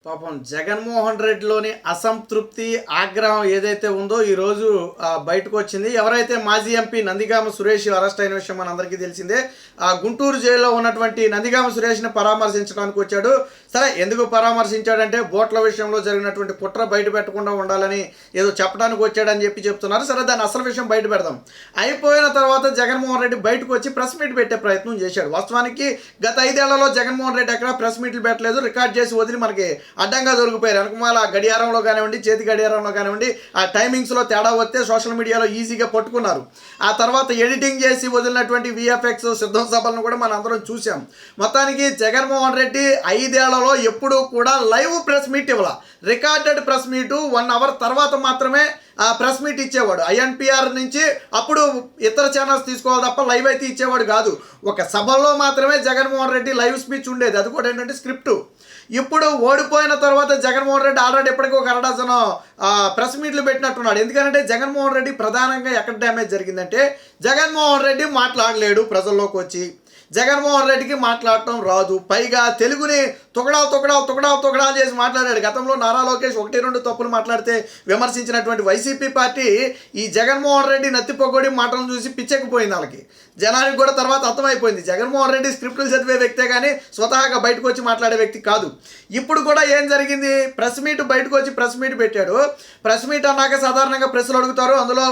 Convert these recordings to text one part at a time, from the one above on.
పాపం జగన్మోహన్ రెడ్డిలోని అసంతృప్తి ఆగ్రహం ఏదైతే ఉందో ఈరోజు బయటకు వచ్చింది. ఎవరైతే మాజీ ఎంపీ నందిగామ సురేష్ అరెస్ట్ అయిన విషయం మనందరికీ తెలిసిందే. గుంటూరు జైల్లో ఉన్నటువంటి నందిగామ సురేష్ని పరామర్శించడానికి వచ్చాడు. సరే, ఎందుకు పరామర్శించాడంటే బోట్ల విషయంలో జరిగినటువంటి కుట్ర బయట పెట్టకుండా ఉండాలని ఏదో చెప్పడానికి వచ్చాడని చెప్తున్నారు. సరే, దాని అసలు విషయం బయట పెడదాం. అయిపోయిన తర్వాత జగన్మోహన్ రెడ్డి బయటకు వచ్చి ప్రెస్ మీట్ పెట్టే ప్రయత్నం చేశాడు. వాస్తవానికి గత 5 ఏళ్లలో జగన్మోహన్ రెడ్డి ఎక్కడ ప్రెస్ మీట్లు పెట్టలేదు. రికార్డ్ చేసి వదిలి మనకి అడ్డంగా దొరికిపోయారు. వెనకమాల గడియారంలో కానివ్వండి, చేతి గడియారంలో కానివ్వండి, ఆ టైమింగ్స్లో తేడా వస్తే సోషల్ మీడియాలో ఈజీగా పట్టుకున్నారు. ఆ తర్వాత ఎడిటింగ్ చేసి వదిలినటువంటి విఎఫ్ఎక్స్ సిద్ధం సభలను కూడా మనం అందరం చూసాం. మొత్తానికి జగన్మోహన్ రెడ్డి 5 ఏళ్లలో ఎప్పుడూ కూడా లైవ్ ప్రెస్ మీట్ ఇవ్వాల. రికార్డెడ్ ప్రెస్ మీటు 1 అవర్ తర్వాత మాత్రమే ఆ ప్రెస్ మీట్ ఇచ్చేవాడు. ఐఎన్పిఆర్ నుంచి అప్పుడు ఇతర ఛానల్స్ తీసుకోవాలి తప్ప లైవ్ అయితే ఇచ్చేవాడు కాదు. ఒక సభలో మాత్రమే జగన్మోహన్ రెడ్డి లైవ్ స్పీచ్ ఉండేది. అది కూడా ఏంటంటే స్క్రిప్టు. ఇప్పుడు ఓడిపోయిన తర్వాత జగన్మోహన్ రెడ్డి ఆల్రెడీ ఎప్పటికీ ఒక అరడజను ప్రెస్ మీట్లు పెట్టినట్టున్నాడు. ఎందుకంటే జగన్మోహన్ రెడ్డి ప్రధానంగా ఎక్కడ డ్యామేజ్ జరిగిందంటే జగన్మోహన్ రెడ్డి మాట్లాడలేడు. ప్రజల్లోకి వచ్చి జగన్మోహన్ రెడ్డికి మాట్లాడటం రాదు. పైగా తెలుగుని తుకడాలు చేసి మాట్లాడాడు. గతంలో నారా లోకేష్ 1-2 తప్పులు మాట్లాడితే విమర్శించినటువంటి వైసీపీ పార్టీ ఈ జగన్మోహన్ రెడ్డి నత్తిపొగొడి మాటలను చూసి పిచ్చెక్కిపోయింది. వాళ్ళకి జనానికి కూడా తర్వాత అర్థమైపోయింది జగన్మోహన్ రెడ్డి స్క్రిప్టులు చదివే వ్యక్తే కానీ స్వతహాగా బయటకు వచ్చి మాట్లాడే వ్యక్తి కాదు. ఇప్పుడు కూడా ఏం జరిగింది, ప్రెస్ మీట్ బయటకు వచ్చి ప్రెస్ మీట్ పెట్టాడు. ప్రెస్ మీట్ అన్నాక సాధారణంగా ప్రశ్నలు అడుగుతారు. అందులో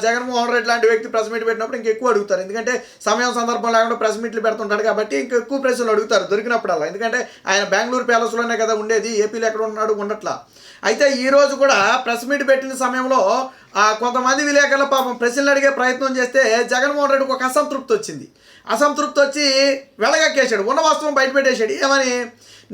జగన్మోహన్ రెడ్డి లాంటి వ్యక్తి ప్రెస్ మీట్ పెట్టినప్పుడు ఇంకెక్కువ అడుగుతారు. ఎందుకంటే సమయం సందర్భం లేకుండా ప్రెస్ మీట్లు పెడుతుంటాడు కాబట్టి ఇంకా ఎక్కువ ప్రశ్నలు అడుగుతారు దొరికినప్పుడల్లా. ఎందుకంటే ఆయన బెంగళూరు ప్యాలెస్లోనే కదా ఉండేది, ఏపీలో ఎక్కడ ఉన్నాడు ఉండట్లా. అయితే ఈరోజు కూడా ప్రెస్ మీట్ పెట్టిన సమయంలో కొంతమంది విలేకరుల పాపం ప్రశ్నలు అడిగే ప్రయత్నం చేస్తే జగన్మోహన్ రెడ్డికి ఒక అసంతృప్తి వచ్చింది. అసంతృప్తి వచ్చి వెళ్ళగక్కేశాడు. ఉన్న వాస్తవం బయట పెట్టేశాడు. ఏమని,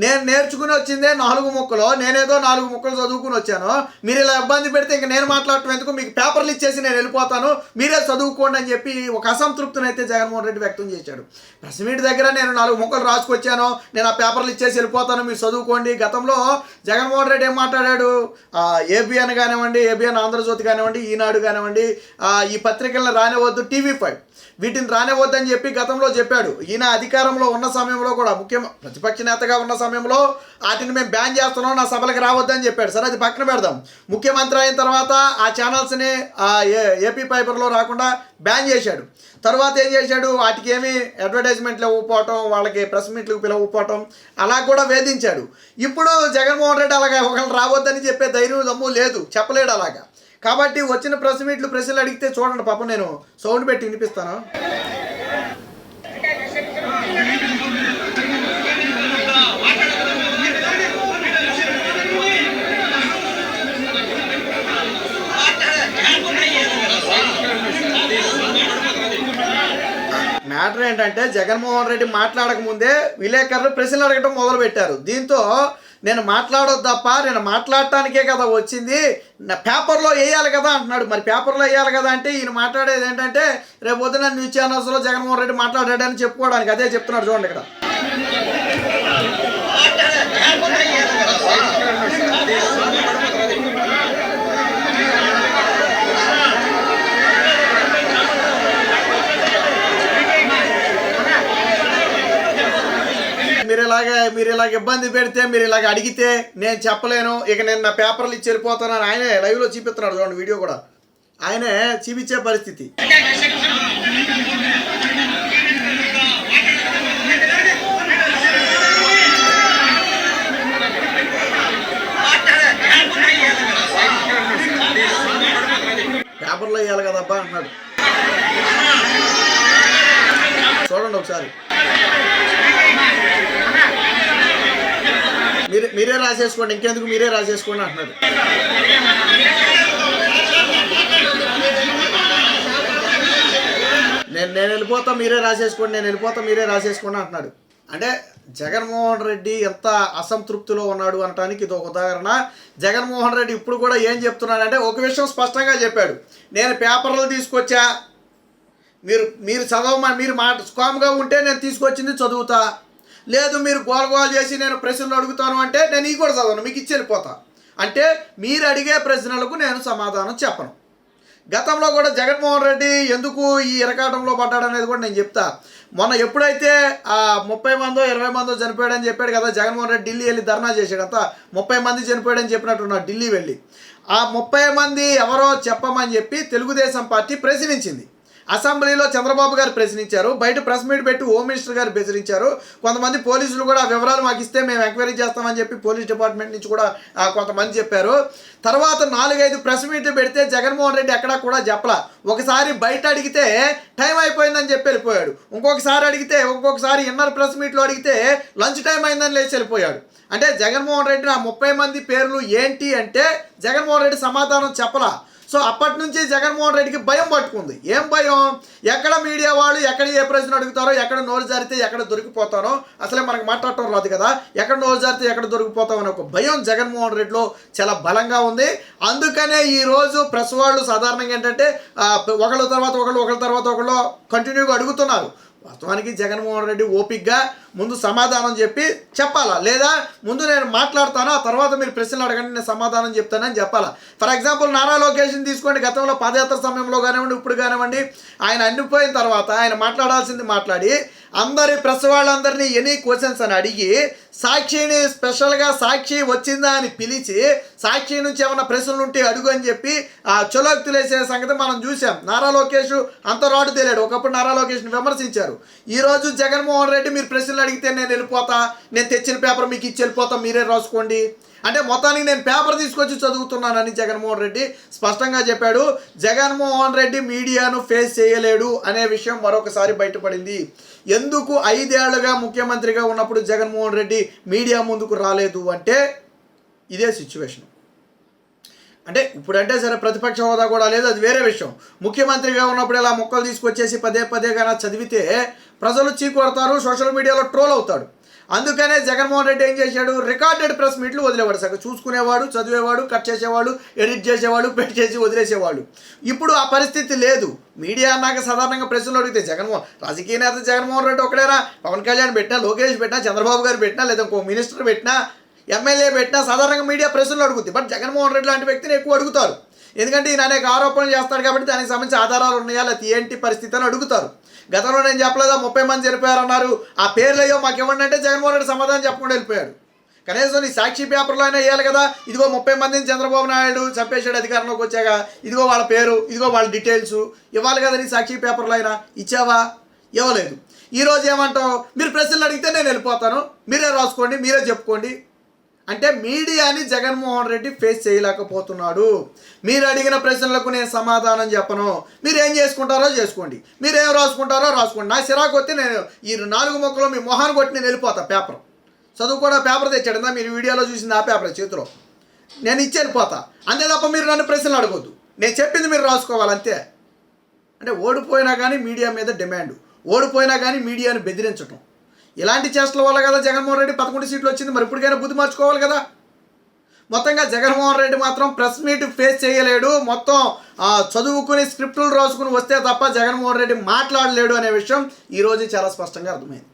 నేను నేర్చుకుని వచ్చిందే 4 ముక్కలు, నేనేదో 4 ముక్కలు చదువుకుని వచ్చాను, మీరు ఇలా ఇబ్బంది పెడితే ఇంక నేను మాట్లాడటం ఎందుకు, మీకు పేపర్లు ఇచ్చేసి నేను వెళ్ళిపోతాను, మీరే చదువుకోండి అని చెప్పి ఒక అసంతృప్తిని అయితే జగన్మోహన్ రెడ్డి వ్యక్తం చేశాడు. ప్రెస్ మీట్ దగ్గర నేను 4 ముక్కలు రాసుకొచ్చాను, నేను ఆ పేపర్లు ఇచ్చేసి వెళ్ళిపోతాను, మీరు చదువుకోండి. గతంలో జగన్మోహన్ రెడ్డి ఏం మాట్లాడాడు, ఏబిఎన్ కానివ్వండి, ఏబిఎన్ ఆంధ్రజ్యోతి కానివ్వండి, ఈనాడు కానివ్వండి, ఈ పత్రికలను రానివద్దు, TV5 వీటిని రానివ్వద్దని చెప్పి గతంలో చెప్పాడు. ఈయన అధికారంలో ఉన్న సమయంలో కూడా ప్రతిపక్ష నేతగా ఉన్న సమయంలో వాటిని మేము బ్యాన్ చేస్తున్నాం, నా సభలకు రావద్దని చెప్పాడు. సరే, అది పక్కన పెడదాం. ముఖ్యమంత్రి అయిన తర్వాత ఆ ఛానల్స్ని ఏపీ పేపర్లో రాకుండా బ్యాన్ చేశాడు. తర్వాత ఏం చేశాడు, వాటికి ఏమీ అడ్వర్టైజ్మెంట్లు ఇవ్వకపోవటం, వాళ్ళకి ప్రెస్ మీట్లకు పిలవకపోవటం, అలా కూడా వేధించాడు. ఇప్పుడు జగన్మోహన్ రెడ్డి అలాగా ఒకళ్ళు రావద్దని చెప్పే ధైర్యం దమ్ము లేదు, చెప్పలేడు అలాగా. కాబట్టి వచ్చిన ప్రెస్ మీట్లు ప్రశ్నలు అడిగితే చూడండి, పాపం నేను సౌండ్ పెట్టి వినిపిస్తాను. మ్యాటర్ ఏంటంటే జగన్మోహన్ రెడ్డి మాట్లాడక ముందే విలేకరులు ప్రశ్నలు అడగటం మొదలుపెట్టారు. దీంతో నేను మాట్లాడొద్దు తప్ప, నేను మాట్లాడటానికే కదా వచ్చింది, నా పేపర్లో వేయాలి కదా అంటున్నాడు. మరి పేపర్లో వేయాలి కదా అంటే ఈయన మాట్లాడేది ఏంటంటే రేపు పొద్దున న్యూస్ ఛానల్స్లో జగన్మోహన్ రెడ్డి మాట్లాడాడని చెప్పుకోవడానికి. అదే చెప్తున్నాడు చూడండి ఇక్కడ. మీరు ఇలాగ ఇబ్బంది పెడితే, మీరు ఇలాగ అడిగితే నేను చెప్పలేను, ఇక నేను నా పేపర్లు ఇచ్చి వెళ్ళిపోతానని ఆయనే లైవ్లో చూపిస్తున్నాడు చూడండి. వీడియో కూడా ఆయనే చూపించే పరిస్థితి. పేపర్లో వేయాలి కదబ్బా అంటున్నాడు. చూడండి ఒకసారి. మీరే రాసేసుకోండి, ఇంకెందుకు మీరే రాసేసుకోండి అంటున్నాడు. నేను వెళ్ళిపోతా, మీరే రాసేసుకోండి, నేను వెళ్ళిపోతా, మీరే రాసేసుకోండి అంటున్నాడు. అంటే జగన్మోహన్ రెడ్డి ఎంత అసంతృప్తిలో ఉన్నాడు అనటానికి ఇది ఒక ఉదాహరణ. జగన్మోహన్ రెడ్డి ఇప్పుడు కూడా ఏం చెప్తున్నాడంటే ఒక విషయం స్పష్టంగా చెప్పాడు, నేను పేపర్లు తీసుకొచ్చా, మీరు చదవమని, మీరు స్కామ్గా ఉంటే నేను తీసుకొచ్చింది చదువుతా, లేదు మీరు గోల చేసి నేను ప్రశ్నలు అడుగుతాను అంటే నేను కూడా చదవను, మీకు ఇచ్చి వెళ్ళిపోతా. అంటే మీరు అడిగే ప్రశ్నలకు నేను సమాధానం చెప్పను. గతంలో కూడా జగన్మోహన్ రెడ్డి ఎందుకు ఈ ఇరకాటంలో పడ్డాడనేది కూడా నేను చెప్తా. మొన్న ఎప్పుడైతే 30 మందో 20 మందో చనిపోయాడని చెప్పాడు కదా జగన్మోహన్ రెడ్డి, ఢిల్లీ వెళ్ళి ధర్నా చేశాడు. అంతా 30 మంది చనిపోయాడని చెప్పినట్టున్నాడు ఢిల్లీ వెళ్ళి. ఆ 30 మంది ఎవరో చెప్పమని చెప్పి తెలుగుదేశం పార్టీ ప్రశ్నించింది. అసెంబ్లీలో చంద్రబాబు గారు ప్రశ్నించారు, బయట ప్రెస్ మీట్ పెట్టి హోమ్ మినిస్టర్ గారు ప్రశ్నించారు. కొంతమంది పోలీసులు కూడా వివరాలు మాకు ఇస్తే మేము ఎంక్వైరీ చేస్తామని చెప్పి పోలీస్ డిపార్ట్మెంట్ నుంచి కూడా కొంతమంది చెప్పారు. తర్వాత 4-5 ప్రెస్ మీట్లు పెడితే జగన్మోహన్ రెడ్డి ఎక్కడా కూడా చెప్పలా. ఒకసారి బయట అడిగితే టైం అయిపోయిందని చెప్పి వెళ్ళిపోయాడు, ఇంకొకసారి ఇన్నర్ ప్రెస్ మీట్లో అడిగితే లంచ్ టైం అయిందని లేచి వెళ్ళిపోయాడు. అంటే జగన్మోహన్ రెడ్డి ఆ 30 మంది పేర్లు ఏంటి అంటే జగన్మోహన్ రెడ్డి సమాధానం చెప్పలా. సో అప్పటి నుంచి జగన్మోహన్ రెడ్డికి భయం పట్టుకుంది. ఏం భయం? ఎక్కడ మీడియా వాళ్ళు ఎక్కడ ఏ ప్రశ్న అడుగుతారో, ఎక్కడ నోరు జారితే ఎక్కడ దొరికిపోతానో, అసలే మనకు మాట్లాడటం రాదు కదా, ఎక్కడ నోరు జారితే ఎక్కడ దొరికిపోతామని ఒక భయం జగన్మోహన్ రెడ్డిలో చాలా బలంగా ఉంది. అందుకనే ఈరోజు ప్రెస్ వాళ్ళు సాధారణంగా ఏంటంటే ఒకళ్ళ తర్వాత ఒకళ్ళు కంటిన్యూగా అడుగుతున్నారు. వాస్తవానికి జగన్మోహన్ రెడ్డి ఓపిక్గా ముందు సమాధానం చెప్పాలా, లేదా ముందు నేను మాట్లాడతాను ఆ తర్వాత మీరు ప్రశ్నలు అడగండి నేను సమాధానం చెప్తానని చెప్పాలా. ఫర్ ఎగ్జాంపుల్ నారా లోకేష్ని తీసుకోండి. గతంలో పాదయాత్ర సమయంలో కానివ్వండి, ఇప్పుడు కానివ్వండి, ఆయన అన్నిపోయిన తర్వాత ఆయన మాట్లాడాల్సింది మాట్లాడి అందరి ప్రెస్ వాళ్ళందరినీ ఎనీ క్వశ్చన్స్ అని అడిగి సాక్షిని స్పెషల్గా సాక్షి వచ్చిందా అని పిలిచి సాక్షి నుంచి ఏమైనా ప్రశ్నలు ఉంటే అడుగు అని చెప్పి చొలోక్తులేసే సంగతి మనం చూసాం. నారా లోకేష్ అంత రాడు తెలియడు. ఒకప్పుడు నారా లోకేష్ని విమర్శించారు. ఈరోజు జగన్మోహన్ రెడ్డి మీరు ప్రశ్నలు అడిగితే నేను వెళ్ళిపోతా, నేను తెచ్చిన పేపర్ మీకు ఇచ్చి వెళ్ళిపోతా, మీరే రాసుకోండి అంటే మొత్తానికి నేను పేపర్ తీసుకొచ్చి చదువుతున్నానని జగన్మోహన్ రెడ్డి స్పష్టంగా చెప్పాడు. జగన్మోహన్ రెడ్డి మీడియాను ఫేస్ చేయలేడు అనే విషయం మరొకసారి బయటపడింది. ఎందుకు 5 ఏళ్లుగా ముఖ్యమంత్రిగా ఉన్నప్పుడు జగన్మోహన్ రెడ్డి మీడియా ముందుకు రాలేదు అంటే ఇదే సిచ్యువేషన్. అంటే ఇప్పుడంటే సరే ప్రతిపక్ష హోదా కూడా లేదు, అది వేరే విషయం. ముఖ్యమంత్రిగా ఉన్నప్పుడు ఇలా మొక్కలు తీసుకొచ్చేసి పదే కన్నా చదివితే ప్రజలు చీకొడతారు, సోషల్ మీడియాలో ట్రోల్ అవుతాడు. అందుకనే జగన్మోహన్ రెడ్డి ఏం చేశాడు, రికార్డెడ్ ప్రెస్ మీట్లు వదిలేవాడు. సగం చూసుకునేవాడు, చదివేవాడు, కట్ చేసేవాడు, ఎడిట్ చేసేవాడు, పెట్టి చేసి వదిలేసేవాడు. ఇప్పుడు ఆ పరిస్థితి లేదు. మీడియా అన్నాక సాధారణంగా ప్రశ్నలు అడిగితే రాజకీయ నేత జగన్మోహన్ రెడ్డి ఒకడేనా, పవన్ కళ్యాణ్ పెట్టినా, లోకేష్ పెట్టినా, చంద్రబాబు గారు పెట్టినా, లేదా ఇంకో మినిస్టర్ పెట్టినా, ఎమ్మెల్యే పెట్టినా సాధారణంగా మీడియా ప్రశ్నలు అడుగుతుంది. బట్ జగన్మోహన్ రెడ్డి లాంటి వ్యక్తిని ఎక్కువ అడుగుతారు. ఎందుకంటే ఈయన అనేక ఆరోపణలు చేస్తాడు కాబట్టి దానికి సంబంధించి ఆధారాలు ఉన్నాయా, లేకపోతే ఏంటి పరిస్థితి అని అడుగుతారు. గతంలో నేను చెప్పలేదా 30 మంది చనిపోయారన్నారు, ఆ పేర్లు అయ్యో మాకు ఇవ్వండి అంటే జగన్మోహన్ రెడ్డి సమాధానం చెప్పకుండా వెళ్ళిపోయాడు. కనీసం ఈ సాక్షి పేపర్లో అయినా వేయాలి కదా, ఇదిగో 30 మందిని చంద్రబాబు నాయుడు చంపేశాడు అధికారంలోకి వచ్చాక, ఇదిగో వాళ్ళ పేరు, ఇదిగో వాళ్ళ డీటెయిల్స్ ఇవ్వాలి కదా నీ సాక్షి పేపర్లో అయినా. ఇచ్చావా? ఇవ్వలేదు. ఈరోజు ఏమంటావు, మీరు ప్రశ్నలు అడిగితే నేను వెళ్ళిపోతాను, మీరే రాసుకోండి, మీరే చెప్పుకోండి అంటే మీడియాని జగన్మోహన్ రెడ్డి ఫేస్ చేయలేకపోతున్నాడు. మీరు అడిగిన ప్రశ్నలకు నేను సమాధానం చెప్పను, మీరు ఏం చేసుకుంటారో చేసుకోండి, మీరేం రాసుకుంటారో రాసుకోండి, నా సిరాకు వస్తే నేను ఈ 4 మొక్కలు మీ మొహాన్ని కొట్టి నేను వెళ్ళిపోతా. పేపర్ చదువు కూడా పేపర్ తెచ్చాడు, మీరు వీడియోలో చూసింది ఆ పేపర్ చేతిలో, నేను ఇచ్చి వెళ్ళిపోతా. అంతే తప్ప మీరు నన్ను ప్రశ్నలు అడగొద్దు, నేను చెప్పింది మీరు రాసుకోవాలంతే. అంటే ఓడిపోయినా కానీ మీడియా మీద డిమాండ్, ఓడిపోయినా కానీ మీడియాను బెదిరించటం, ఇలాంటి చేష్టల వల్ల కదా జగన్మోహన్ రెడ్డి 11 సీట్లు వచ్చింది. మరి ఇప్పటికైనా బుద్ధి మార్చుకోవాలి కదా. మొత్తంగా జగన్మోహన్ రెడ్డి మాత్రం ప్రెస్ మీట్ ఫేస్ చేయలేడు, మొత్తం చదువుకుని స్క్రిప్టులు రాసుకుని వస్తే తప్ప జగన్మోహన్ రెడ్డి మాట్లాడలేడు అనే విషయం ఈరోజు చాలా స్పష్టంగా అర్థమైంది.